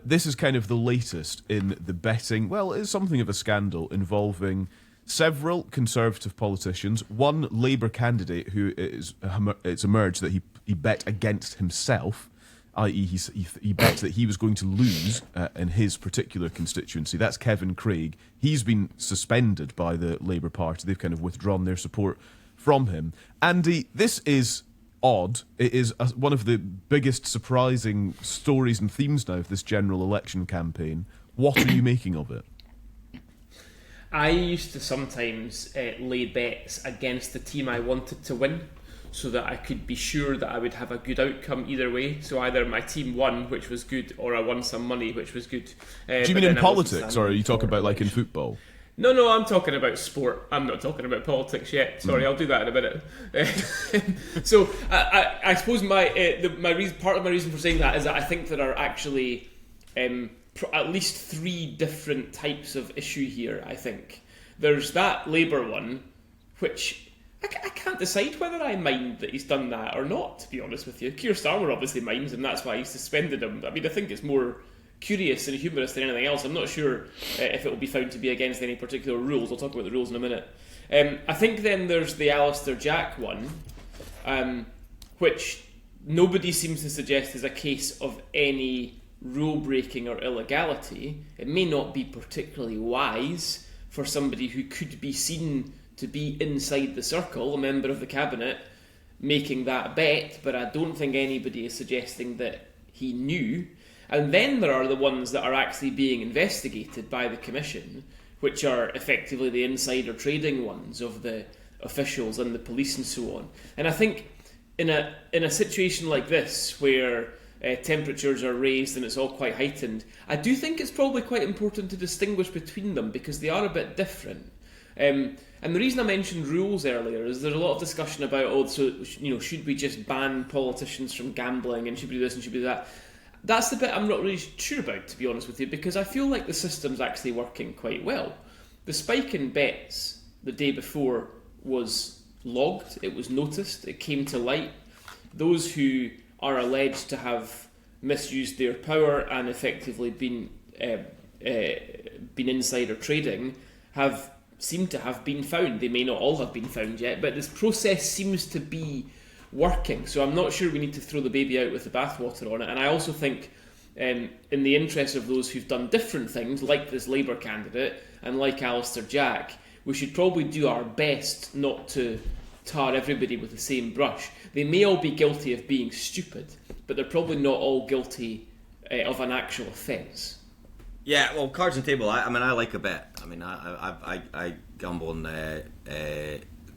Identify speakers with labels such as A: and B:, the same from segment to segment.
A: This is kind of the latest in the betting. Well, it's something of a scandal involving several Conservative politicians, one Labour candidate who it's emerged that he bet against himself, i.e. he bet that he was going to lose in his particular constituency. That's Kevin Craig. He's been suspended by the Labour Party. They've kind of withdrawn their support from him. Andy, this is odd. It is one of the biggest surprising stories and themes now of this general election campaign. What are you making of it?
B: I used to sometimes lay bets against the team I wanted to win so that I could be sure that I would have a good outcome either way. So either my team won, which was good, or I won some money, which was good.
A: Do you mean in politics, or are you talking about like in football?
B: No, I'm talking about sport. I'm not talking about politics yet. Sorry, I'll do that in a minute. So I suppose part of my reason for saying that is that I think there are actually at least three different types of issue here, I think. There's that Labour one, which I can't decide whether I mind that he's done that or not, to be honest with you. Keir Starmer obviously minds, and that's why he suspended him. I mean, I think it's more curious and humorous than anything else. I'm not sure if it will be found to be against any particular rules. I'll talk about the rules in a minute. I think then there's the Alistair Jack one, which nobody seems to suggest is a case of any rule breaking or illegality. It may not be particularly wise for somebody who could be seen to be inside the circle, a member of the cabinet, making that bet, but I don't think anybody is suggesting that he knew. And then there are the ones that are actually being investigated by the Commission, which are effectively the insider trading ones of the officials and the police and so on. And I think in a situation like this, where temperatures are raised and it's all quite heightened, I do think it's probably quite important to distinguish between them because they are a bit different. And the reason I mentioned rules earlier is there's a lot of discussion about, should we just ban politicians from gambling and should we do this and should we do that? That's the bit I'm not really sure about, to be honest with you, because I feel like the system's actually working quite well. The spike in bets the day before was logged, it was noticed, it came to light. Those who are alleged to have misused their power and effectively been insider trading seem to have been found. They may not all have been found yet, but this process seems to be working. So I'm not sure we need to throw the baby out with the bathwater on it. And I also think in the interest of those who've done different things, like this Labour candidate and like Alistair Jack, we should probably do our best not to tar everybody with the same brush. They may all be guilty of being stupid, but they're probably not all guilty of an actual offence.
C: Yeah, well, cards on table. I mean, I like a bet. I mean, I gamble on the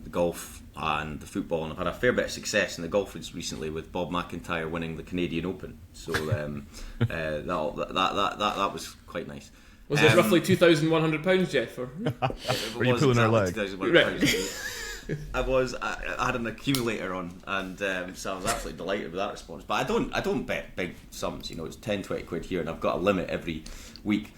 C: golf and the football, and I've had a fair bit of success in the golf recently with Bob McIntyre winning the Canadian Open. So that was quite nice.
B: Was it roughly £2,100, Geoff? Or?
A: Were you pulling our leg?
C: I had an accumulator on, and so I was absolutely delighted with that response. But I don't bet big sums. It's 10, 20 quid here, and I've got a limit every week.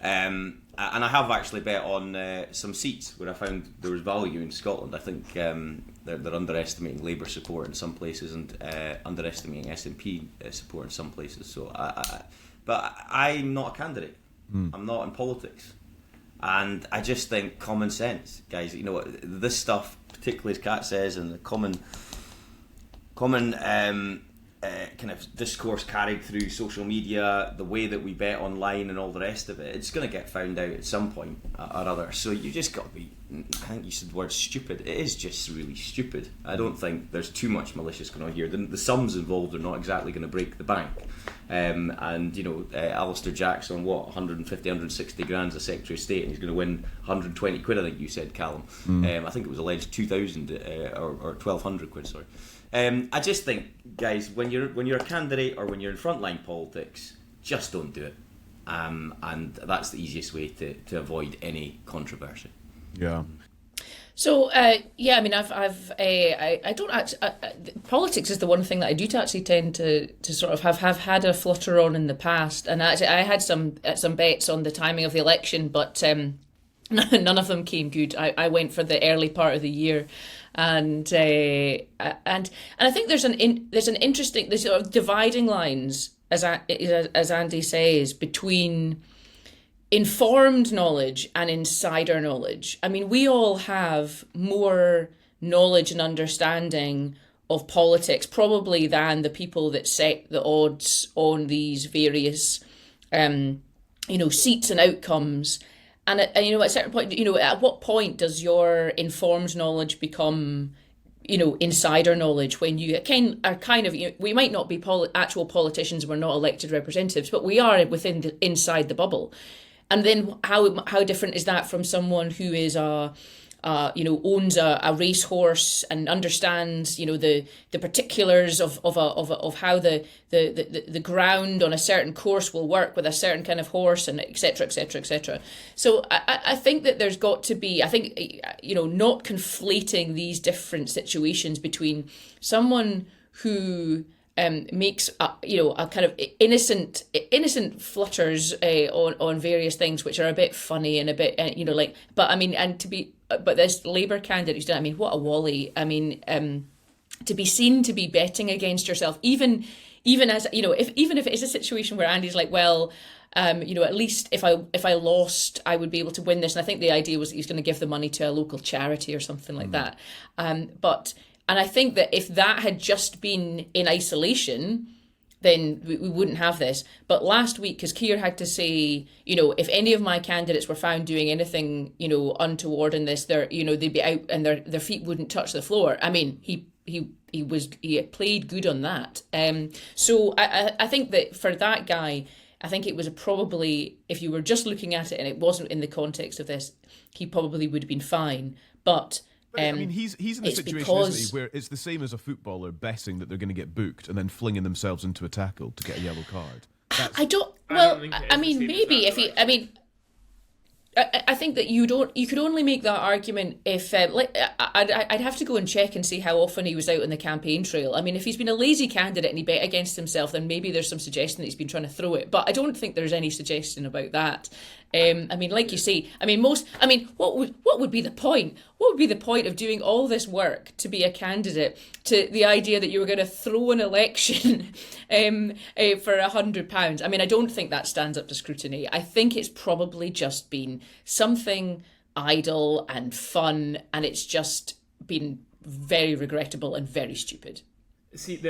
C: And I have actually bet on some seats where I found there was value in Scotland. I think they're underestimating Labour support in some places and underestimating SNP support in some places. So, but I'm not a candidate. I'm not in politics. And I just think common sense, guys. This stuff, particularly as Kat says, and the common kind of discourse carried through social media, the way that we bet online and all the rest of it, it's going to get found out at some point or other. So you just got to be, I think you said the word stupid. It is just really stupid. I don't think there's too much malicious going on here. The sums involved are not exactly going to break the bank. Alistair Jack's on 150, 160 grand as a Secretary of State, and he's going to win 120 quid, I think you said, Calum. I think it was alleged 2,000 or 1,200 quid, sorry. I just think, guys, when you're a candidate or when you're in frontline politics, just don't do it. And that's the easiest way to avoid any controversy.
A: Yeah.
D: So I mean, I don't actually. Politics is the one thing that I do actually tend to sort of have had a flutter on in the past, and actually I had some bets on the timing of the election, but none of them came good. I went for the early part of the year, and I think there's sort of dividing lines as Andy says, between informed knowledge and insider knowledge. I mean, we all have more knowledge and understanding of politics probably than the people that set the odds on these various seats and outcomes. And at a certain point, at what point does your informed knowledge become insider knowledge, when you are kind of, we might not be actual politicians, we're not elected representatives, but we are inside the bubble. And then how different is that from someone who is owns a racehorse and understands the particulars of how the ground on a certain course will work with a certain kind of horse, and etc etc etc. So I think that there's got to be, not conflating these different situations between someone who makes a kind of innocent flutters on various things which are a bit funny and a bit but this Labour candidate who's done, what a wally. To be seen to be betting against yourself, even as if it is a situation where Andy's like, well, at least if I lost, I would be able to win this. And I think the idea was that he's going to give the money to a local charity or something like that. And I think that if that had just been in isolation, then we wouldn't have this. But last week, because Keir had to say, if any of my candidates were found doing anything, untoward in this, they'd be out and their feet wouldn't touch the floor. He played good on that. So I think that for that guy, I think it was probably, if you were just looking at it and it wasn't in the context of this, he probably would have been fine. But
A: he's in a situation, isn't he, where it's the same as a footballer betting that they're going to get booked and then flinging themselves into a tackle to get a yellow card. I think that you could only make that argument if I'd have to go and check and see how often he was out on the campaign trail. If he's been a lazy candidate and he bet against himself, then maybe there's some suggestion that he's been trying to throw it. But I don't think there's any suggestion about that. Like you say, what would be the point? What would be the point of doing all this work to be a candidate, to the idea that you were going to throw an election for £100? I don't think that stands up to scrutiny. I think it's probably just been something idle and fun, and it's just been very regrettable and very stupid.
B: See,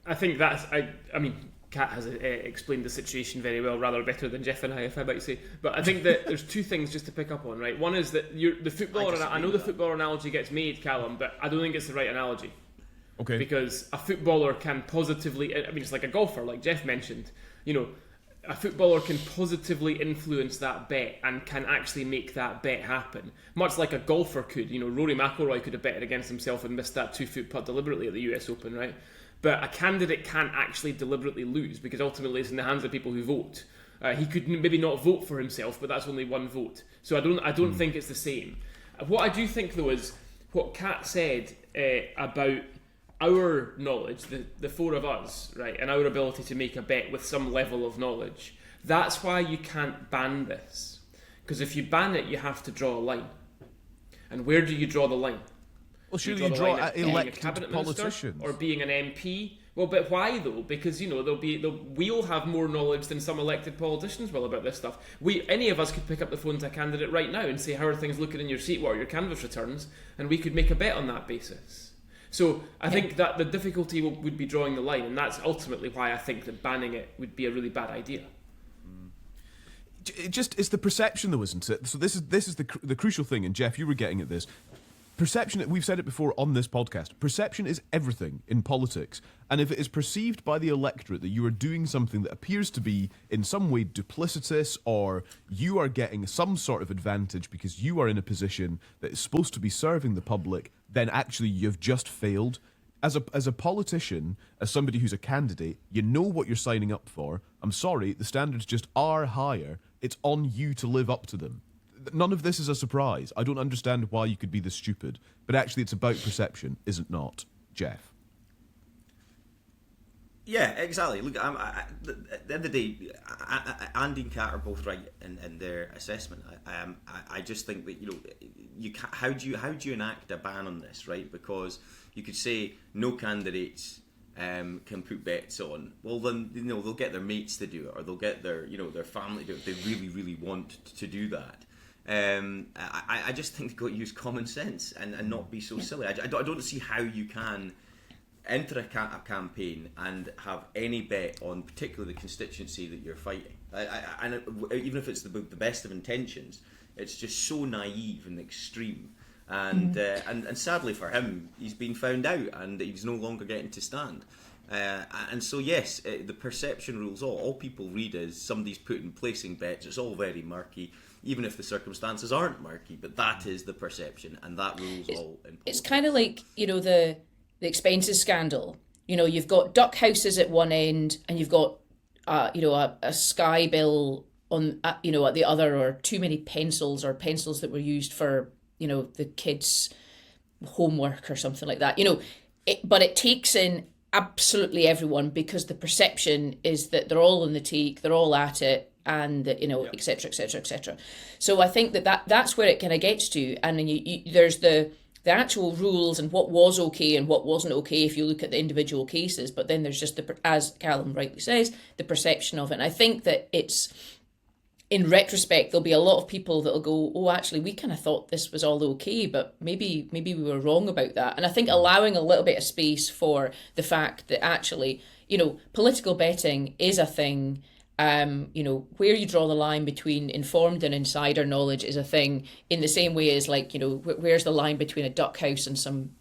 B: I think that's, Kat has explained the situation very well, rather better than Geoff and I, if I might say. But I think that there's two things just to pick up on, right? One is that the footballer. I know the footballer analogy gets made, Calum, but I don't think it's the right analogy.
A: Okay.
B: Because a footballer can positively, it's like a golfer, like Geoff mentioned. A footballer can positively influence that bet and can actually make that bet happen, much like a golfer could. Rory McIlroy could have betted against himself and missed that 2-foot putt deliberately at the US Open, right? But a candidate can't actually deliberately lose, because ultimately it's in the hands of people who vote. He could maybe not vote for himself, but that's only one vote. So I don't think it's the same. What I do think, though, is what Kat said about our knowledge, the four of us, right, and our ability to make a bet with some level of knowledge. That's why you can't ban this. Because if you ban it, you have to draw a line. And where do you draw the line?
A: Well, surely you draw at elected
B: cabinet
A: politicians
B: or being an MP. Well, but why though? Because we'll have more knowledge than some elected politicians will about this stuff. Any of us could pick up the phone to a candidate right now and say, "How are things looking in your seat? What are your canvass returns?" And we could make a bet on that basis. So I think that the difficulty would be drawing the line, and that's ultimately why I think that banning it would be a really bad idea.
A: It's the perception, though, isn't it? So this is the crucial thing, and Geoff, you were getting at this. Perception, we've said it before on this podcast, perception is everything in politics. And if it is perceived by the electorate that you are doing something that appears to be in some way duplicitous, or you are getting some sort of advantage because you are in a position that is supposed to be serving the public, then actually you've just failed. As a politician, as somebody who's a candidate, you know what you're signing up for. I'm sorry, the standards just are higher. It's on you to live up to them. None of this is a surprise. I don't understand why you could be this stupid. But actually, it's about perception, is it not, Geoff?
C: Yeah, exactly. Look, at the end of the day, Andy and Kat are both right in their assessment. I just think that how do you enact a ban on this, right? Because you could say no candidates can put bets on, well then they'll get their mates to do it, or they'll get their their family to do it if they really really want to do that. I just think they've got to use common sense and not be so silly. I don't see how you can enter a campaign and have any bet on particularly the constituency that you're fighting. And even if it's the best of intentions, it's just so naive and extreme. And sadly for him, he's been found out and he's no longer getting to stand. And so yes, the perception rules all. All people read is somebody's placing bets. It's all very murky, even if the circumstances aren't murky. But that is the perception, and that rules all in politics.
D: It's kind of like the expenses scandal. You've got duck houses at one end, and you've got a sky bill on at the other, or too many pencils that were used for the kids' homework or something like that. But it takes in absolutely everyone, because the perception is that they're all in the teak, they're all at it, and that et cetera, et cetera, et cetera. So I think that's where it kind of gets to, and then there's the actual rules and what was okay and what wasn't okay if you look at the individual cases, but then there's just as Calum rightly says, the perception of it. And I think that it's, in retrospect, there'll be a lot of people that'll go, oh, actually, we kind of thought this was all okay, but maybe we were wrong about that. And I think allowing a little bit of space for the fact that actually, political betting is a thing. Where you draw the line between informed and insider knowledge is a thing, in the same way as where's the line between a duck house and some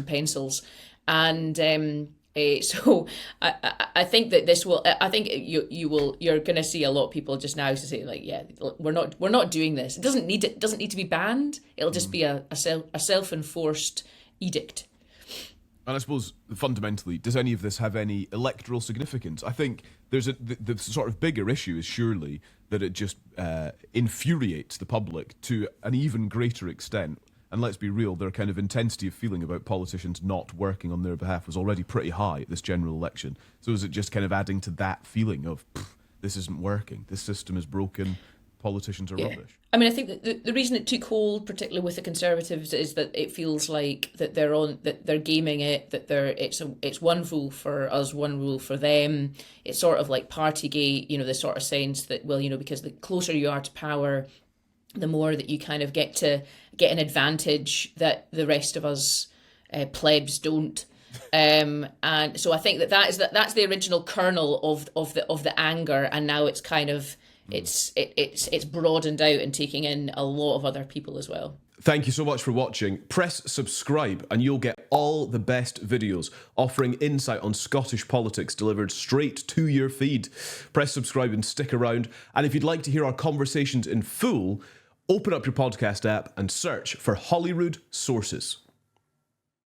D: pencils. And so I think that this will. I think you're going to see a lot of people just now to say we're not doing this. It doesn't need to be banned. It'll just be a self-enforced edict.
A: And I suppose, fundamentally, does any of this have any electoral significance? I think there's the sort of bigger issue is surely that it just infuriates the public to an even greater extent. And let's be real, their kind of intensity of feeling about politicians not working on their behalf was already pretty high at this general election. So is it just kind of adding to that feeling of, this isn't working, this system is broken, politicians are rubbish?
D: I mean, I think that the reason it took hold, particularly with the Conservatives, is that it feels like that they're gaming it, that it's one rule for us, one rule for them. It's sort of like Partygate, the sort of sense that, because the closer you are to power, the more that you kind of get an advantage that the rest of us plebs don't. And so I think that's the original kernel of the anger, and now it's kind of it's broadened out and taking in a lot of other people as well.
A: Thank you so much for watching. Press subscribe and you'll get all the best videos offering insight on Scottish politics delivered straight to your feed. Press subscribe and stick around. And if you'd like to hear our conversations in full, open up your podcast app and search for Holyrood Sources.